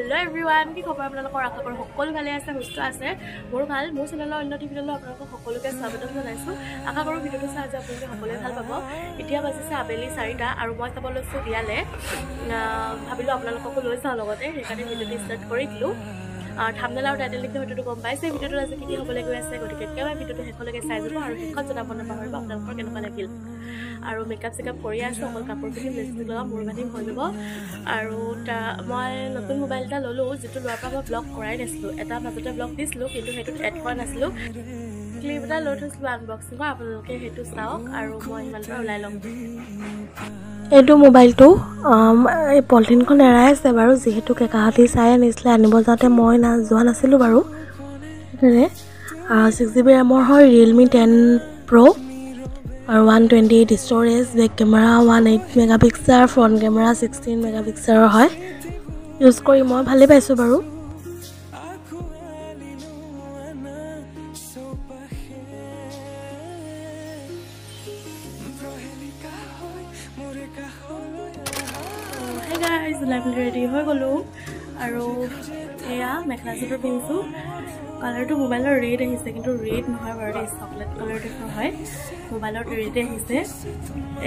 hello everyone কি খবৰ আপোনালোকৰ আশা কৰো সকলো ভালে আছে সুস্থ আছে মোৰ ভাল মোৰ চেনেলৰ অন্য ভিডিঅ'লৈ আপোনালোকক সকলোকে স্বাগতম জনাইছো আশা কৰো ভিডিঅ'টো চাই যে আপোনালোকে সকলোৱে ভাল পাব এতিয়া বাজিছে আবেলি 4টা আৰু মই চাব লৈছো বিয়ালে ভাবিলো আপোনালোকক লৈ যাওঁ লগতে সেইকাৰণে ভিডিঅ'টো ষ্টাৰ্ট কৰি দিলো থাম্বনেল আৰু টাইটেল লিখি হয়তো গম পাইছে ভিডিঅ'টো আজি কি হ'বলৈ গৈ আছে গতিকে একেবাৰে ভিডিঅ'টো শেষলৈকে চাই যাব আৰু শেষত জনাব নাপাহৰিব আপোনালোকৰ কেনেকুৱা লাগিল আৰু মেকআপ চেকআপ কৰি আছো অকল কাপোৰ পিন্ধি লিপষ্টিক লগাম মোৰ বান্ধি হৈ যাব আৰু মই নতুন মোবাইল এটা ল'লো যেটো লোৱাৰ পৰা মই ব্লগ কৰাই নাছিলোঁ এটা মাজতে ব্লগ দিছিলোঁ কিন্তু সেইটো এড কৰা নাছিলোঁ ক্লিপ এটা লৈ থৈছিলোঁ আনবক্সিং কৰা আপোনালোকে সেইটো চাওক আৰু মই ইমানটা ওলাই ল'ম এইটো মোবাইলটো এই পলিথিনখন এৰাই আছে বাৰু যিহেতু কেকাহাতি চাই আনিছিলে আনিব যাওঁতে মই যোৱা নাছিলোঁ বাৰু সেইকাৰণে 6GB ৰেমৰ হয় Realme 10 Pro और 128 storage back camera 18 megapixel front camera 16 megapixel है यूज करी मैं भाले पाइছো बारू हे गाइस लाइव रेडी हो गलो আৰু এয়া মেখলা চাদৰ পিন্ধিছো কালাৰটো মোবাইলৰ ৰেড আহিছে কিন্তু ৰেড নহয় বাৰু এই চকলেট কালাৰ দেখুৱা হয় মোবাইলৰ ৰেড আহিছে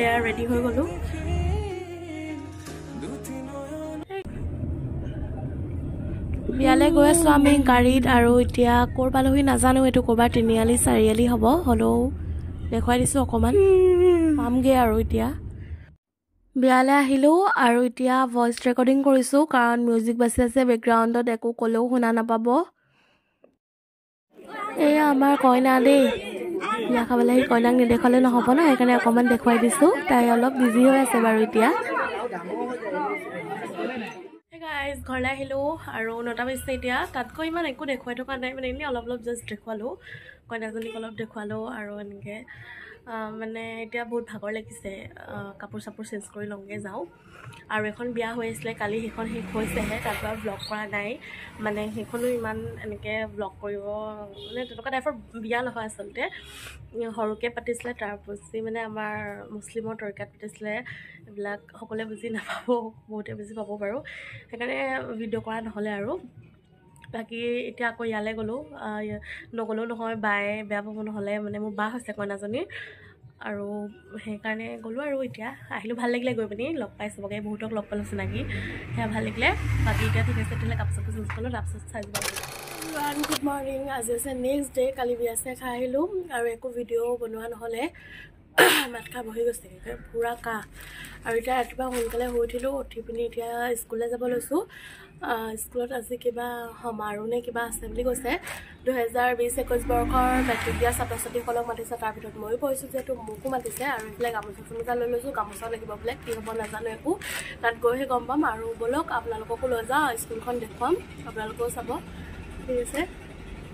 এয়া ৰেডি হৈ গলো বিয়ালে গৈ আছো আমি গাড়ীত আৰু এতিয়া কোৰ পালোহি নাজানো এটো কোবা তিনিআলি চাৰিআলি হ'ব হলো দেখুৱাই দিছো অকমান পামগে আৰু এতিয়া বিয়ালে আহিলো আৰু এতিয়া ভয়েস ৰেকৰ্ডিং কৰিছো কাৰণ মিউজিক বাজি আছে বেকগ্ৰাউণ্ডত একো কলেও শুনা নাপাব এই আমাৰ কইনা দেই বিয়া খাবলৈ কইনাক নেদেখালে নহব না সেইকাৰণে অকমান দেখুৱাই দিছো তাই অলপ বিজি হৈ আছে বাৰু এতিয়া হে গাইস ঘৰলৈ আহিলো আৰু 9টা বাজিছে এতিয়া তাতকৈ ইমান একো দেখুৱাই থকা নাই মানে এনে অলপ জাস্ট দেখুৱালো কইনাজনীক অলপ দেখুৱালো আৰু এনেকে মানে এতিয়া বহুত ভাগৰ লাগিছে কাপোৰ চাপোৰ চেঞ্জ কৰি লংগে যাও আৰু এখন বিয়া হৈ আছিল কালি হেখন শেষ হৈছেহে তাৰপৰা ব্লগ কৰা নাই মানে হেখনো ইমান এনেকে ব্লগ কৰিব মানে তেনেকুৱা টাইপৰ বিয়া নহয় আচলতে হৰুকে পাতিছিলে তাৰপছি মানে আমাৰ মুছলিমৰ তৰিকাত পাতিছিলে এইবিলাক সকলোৱে বুজি নাপাব বহুতে বুজি পাব বাৰু সেইকাৰণে ভিডিঅ' কৰা নহলে আৰু বাকি এতিয়া আকৌ ইয়ালে গলো নগলো নহয় বাই বেয়া পাব নহলে মানে মোৰ বা হৈছে কইনাজনী আৰু সেইকাৰণে গলো আৰু এতিয়া আহিলো ভাল লাগিলে গৈ পিনি লগ পাইছো বগে বহুতক লগ পালো চিনাকি হেয়া ভাল লাগিলে বাকি এতিয়া ঠিক আছে তেলে কাপোৰ চেঞ্জ কৰিলো তাৰপিছত চাই যাব গুড মৰ্নিং আজি আছে নেক্সট ডে কালি বিয়া চাই খাই আহিলো আৰু একো ভিডিঅ' বনোৱা নহলে মাথা বহি গৈছে পুৰা কাহ আৰু এতিয়া ৰাতিপুৱা সোনকালে শুই উঠিলো উঠি পিনি এতিয়া স্কুললৈ যাব লৈছো স্কুলত আজি কিবা সমাৰোহ নে কিবা আছে বুলি কৈছে 2020-21 বৰ্ষৰ মেট্ৰিক দিয়া ছাত্ৰ ছাত্ৰীসকলক মাতিছে তাৰ ভিতৰত ময়ো পঢ়িছো যেহেতু মোকো মাতিছে আৰু এইফালে গামোচা লৈ লৈছো গামোচা লাগিব বোলে কি হ'ব নাজানো একো তাত গৈহে গম পাম আৰু বলক আপোনালোককো লৈ যাওঁ স্কুলখন দেখুৱাম আপোনালোকেও চাব ঠিক আছে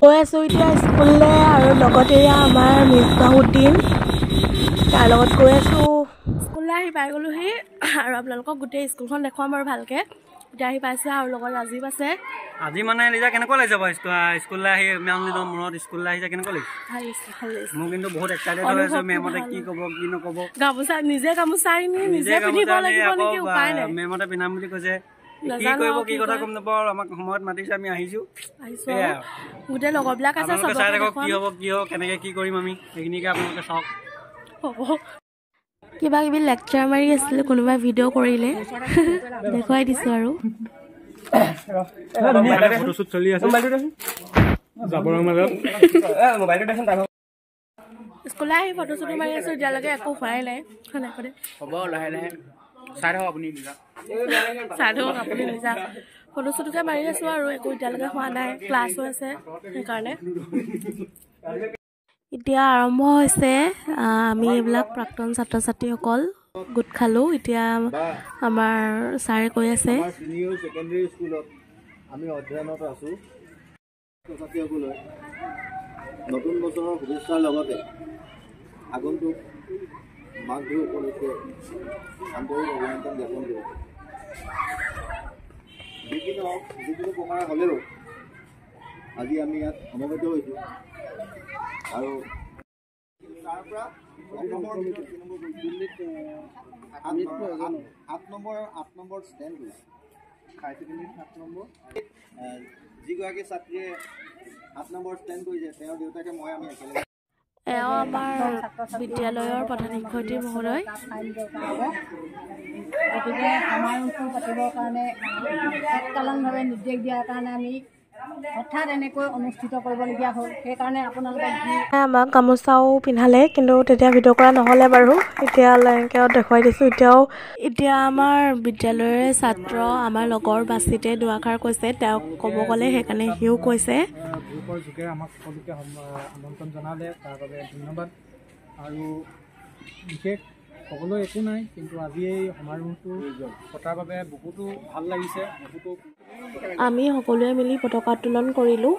গৈ আছো এতিয়া স্কুললৈ আৰু লগতে আমাৰ মিছবাহুদ্দিন তাৰ লগত গৈ আছো স্কুললৈ আহি পাই গলোহি আৰু আপোনালোকক গোটেই স্কুলখন দেখুৱাম আৰু ভালকে এতিয়া আহি পাইছে আৰু লগত ৰাজীৱ আছে আজি মানে লিজা কেনেকুৱা লাগিছে স্কুললৈ আহি ইমান দিনৰ মূৰত স্কুললৈ আহিছে কেনেকুৱা লাগিছে ভাল লাগিছে মোৰ কিন্তু বহুত এক্সাইটেড হৈ আছো মেমতে কি ক'ব কি নক'ব গামোচা নিজে পিন্ধিব লাগিব নেকি উপায় নাই মেমতে পিন্ধাম বুলি কৈছে কি কৰিব কি কথা গম নাপাওঁ আৰু আমাক সময়ত মাতিছে আমি আহিছো গোটেই লগৰবিলাক আছে চাই থাকক কি হ'ব কেনেকে কি কৰিম আমি সেইখিনিকে আপোনালোকে চাওক হ'ব কিবা কিবি লেকচাৰ মাৰি আছিলে কোনোবাই ভিডিঅ' কৰিলে দেখুৱাই দিছো আৰু ফটোশ্বুট চলি আছে স্কুললৈ আহি ফটোশ্বুট মাৰি আছো এতিয়ালৈকে একো হোৱাই নাই হ'ব লাহে লাহে চাই থাকক আপুনি নিজা ফটোশ্বুটকে মাৰি আছো আৰু একো এতিয়ালৈকে হোৱা নাই ক্লাছো আছে সেইকাৰণে এতিয়া আৰম্ভ হৈছে আমি এইবিলাক প্ৰাক্তন ছাত্ৰ ছাত্ৰীসকল গোট খালো এতিয়া আমাৰ ছাৰে কৈ আছে সিনিয়ৰ সেকেন্ডাৰী স্কুলত আমি অধ্যয়নত আছো ছাত্ৰীসকললৈ নতুন বছৰৰ শুভেচ্ছাৰ লগতে আগন্তুক মাঘ বিহু উপলক্ষে আন্তৰিক অভিনন্দন জ্ঞাপন কৰিছোঁ যিকোনো প্ৰকাৰে হ'লেও আজি আমি ইয়াত সমবেত হৈছোঁ আৰু তাৰ পৰা 8 নম্বৰ ষ্টেণ্ড হাই ছেকেণ্ডেৰী 7 নম্বৰ যিগৰাকী ছাত্ৰীয়ে 7 নম্বৰ ষ্টেণ্ড কৰিছে তেওঁৰ দেউতাকে মই আমি একেলগে এওঁ আমাৰ বিদ্যালয়ৰ প্ৰধান শিক্ষয়িত্ৰী মহোদয় গতিকে আমাৰ অঞ্চল পাতিবৰ কাৰণে তৎকালীনভাৱে নিৰ্দেশ দিয়াৰ কাৰণে আমি হঠাৎ এনেকৈ অনুষ্ঠিত কৰিবলগীয়া হ'ল সেইকাৰণে আপোনালোকক আমাক গামোচাও পিন্ধালে কিন্তু তেতিয়া ভিডিঅ' কৰা নহ'লে বাৰু এতিয়া এনেকৈ দেখুৱাই দিছোঁ এতিয়া আমাৰ বিদ্যালয়ৰে ছাত্ৰ আমাৰ লগৰ বাছিতে দুআষাৰ কৈছে তেওঁক ক'ব গ'লে সেইকাৰণে সিও কৈছে গ্ৰুপৰ যোগে আমাক সকলোকে আমন্ত্ৰণ জনালে তাৰ বাবে ধন্যবাদ আৰু বিশেষ ক'বলৈ একো নাই কিন্তু আজি এই সমাৰোহটো পতাৰ বাবে বহুতো ভাল লাগিছে আমি সকলোৱে মিলি পতাকা উত্তোলন কৰিলোঁ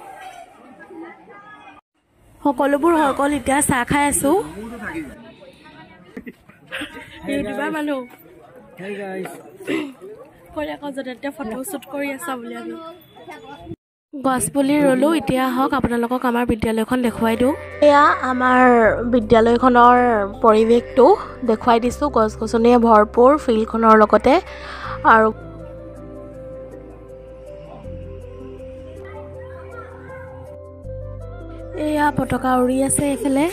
সকলোবোৰ হৈ গ'ল এতিয়া চাহ খাই আছোঁ ইউটিউবাৰ মানুহ কৈ আকৌ য'তে ফটো শ্বুট কৰি আছা বুলি আমি গছপুলি ৰুলোঁ এতিয়া আহক আপোনালোকক আমাৰ বিদ্যালয়খন দেখুৱাই দিওঁ এয়া আমাৰ বিদ্যালয়খনৰ পৰিৱেশটো দেখুৱাই দিছোঁ গছ গছনিয়ে ভৰপূৰ ফিল্ডখনৰ লগতে আৰু এয়া পতাকা উৰি আছে এইফালে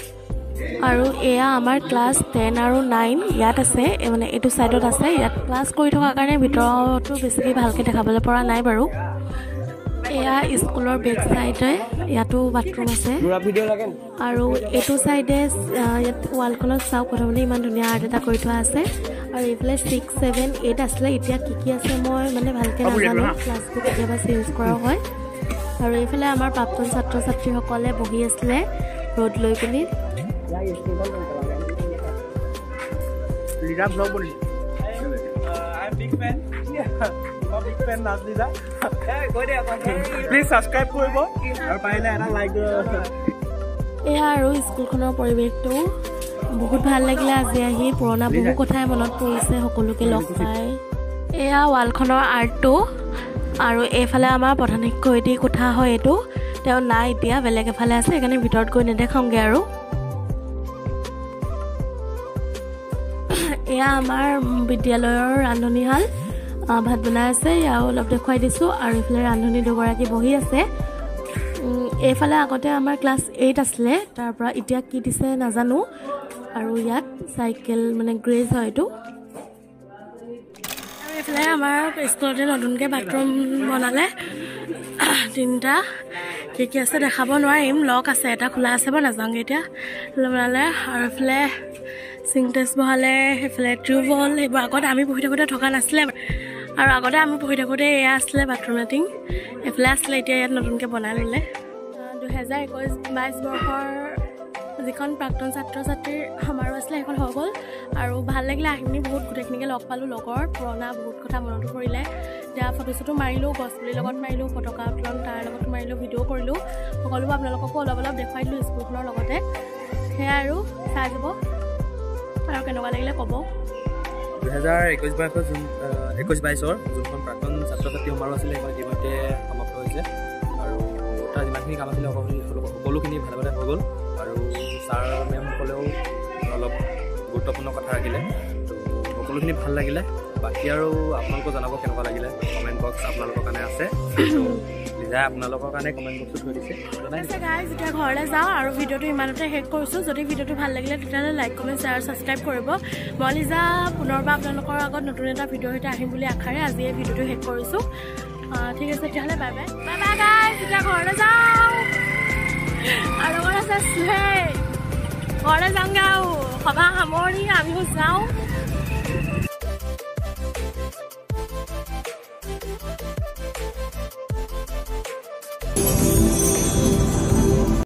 আৰু এয়া আমাৰ ক্লাছ 10 আৰু 9 ইয়াত আছে মানে এইটো ছাইডত আছে ইয়াত ক্লাছ কৰি থকাৰ কাৰণে ভিতৰতো বেছিকৈ ভালকৈ দেখাবলৈ পৰা নাই বাৰু এয়া স্কুলৰ বেক চাইডে ইয়াতো বাথৰুম আছে আৰু এইটো চাইডে ইয়াত ৱালখনত চাওক প্ৰথমতে ইমান ধুনীয়া আৰ্ট এটা কৰি থোৱা আছে আৰু এইফালে 6, 7, 8 আছিলে এতিয়া কি আছে মই মানে ভালকৈ নাজানো ক্লাছটো কেতিয়াবা চেঞ্জ কৰা হয় আৰু এইফালে আমাৰ প্ৰাক্তন ছাত্ৰ ছাত্ৰীসকলে বহি আছিলে ৰ'দ লৈ পিনি এয়া আৰু স্কুলখনৰ পৰিৱেশটো বহুত ভাল লাগিলে আজি আহি পুৰণা বহু কথাই মনত পৰিছে সকলোকে লগ পাই এয়া ৱালখনৰ আৰ্টটো আৰু এইফালে আমাৰ প্ৰধান শিক্ষয়িত্ৰী কোঠা হয় এইটো তেওঁ নাই এতিয়া বেলেগ এফালে আছে সেইকাৰণে ভিতৰত গৈ নেদেখাওঁগৈ আৰু এয়া আমাৰ বিদ্যালয়ৰ ৰান্ধনীশাল ভাত বনাই আছে ইয়াও অলপ দেখুৱাই দিছোঁ আৰু এইফালে ৰান্ধনী দুগৰাকী বহি আছে এইফালে আগতে আমাৰ ক্লাছ 8 আছিলে তাৰ পৰা এতিয়া কি দিছে নাজানো আৰু ইয়াত চাইকেল মানে গ্ৰেজ হয় এইটো এইফালে আমাৰ স্কুলতে নতুনকৈ বাথৰুম বনালে 3টা কি আছে দেখাব নোৱাৰিম লক আছে এটা খোলা আছে বাৰু নাযাওঁগৈ এতিয়া বনালে আৰু এইফালে চিংটেক্স বহালে সেইফালে টিউবৱেল সেইবোৰ আগতে আমি পঢ়ি থাকোঁতে থকা নাছিলে আৰু আগতে আমি পঢ়ি থাকোঁতে এয়া আছিলে বাথৰুম লেট্ৰিন এইফালে আছিলে এতিয়া ইয়াত নতুনকৈ বনাই ল'লে 2021-22 বৰ্ষৰ যিখন প্ৰাক্তন ছাত্ৰ ছাত্ৰীৰ সমাৰোহ আছিলে সেইখন হৈ গ'ল আৰু ভাল লাগিলে আহি পিনি বহুত গোটেইখিনিকে লগ পালোঁ লগৰ পুৰণা বহুত কথা মনতো পৰিলে এতিয়া ফটো চটো মাৰিলোঁ গছপুলিৰ লগত মাৰিলোঁ পতাকা উত্তোলন তাৰ লগত মাৰিলোঁ ভিডিঅ' কৰিলোঁ সকলোবোৰ আপোনালোককো অলপ দেখুৱাই দিলোঁ স্কুলখনৰ লগতে সেয়াই আৰু চাই যাব আৰু কেনেকুৱা লাগিলে ক'ব 2021-22 যোনখন প্ৰাক্তন ছাত্ৰ ছাত্ৰী সমাৰোহ আছিলে সেইখন ইতিমধ্যে সমাপ্ত হৈছে আৰু তাৰ যিমানখিনি কাম আছিলে সকলোখিনি ভালে ভালে হৈ গ'ল আৰু ছাৰ মেমসকলেও অলপ গুৰুত্বপূৰ্ণ কথা ৰাখিলে সকলোখিনি ভাল লাগিলে বাকী আৰু আপোনালোকক জনাব কেনেকুৱা লাগিলে কমেণ্ট বক্স আপোনালোকৰ কাৰণে আছে লিজাই আপোনালোকৰ কাৰণে কমেণ্ট বক্সত থৈ দিছে গাইজ এতিয়া ঘৰলৈ যাওঁ আৰু ভিডিঅ'টো ইমানতে শেষ কৰিছোঁ যদি ভিডিঅ'টো ভাল লাগিলে তেতিয়াহ'লে লাইক কমেণ্ট শ্বেয়াৰ ছাবস্ক্ৰাইব কৰিব মই লিজা পুনৰবাৰ আপোনালোকৰ আগত নতুন এটা ভিডিঅ' সৈতে আহিম বুলি আশাৰে আজি এই ভিডিঅ'টো শেষ কৰিছোঁ ঠিক আছে তেতিয়াহ'লে বাই বাই গাইজ এতিয়া ঘৰলৈ যাওঁ আৰু আছে ঘৰলৈ যাওঁগৈ আৰু সভা সামৰণি আমিও যাওঁ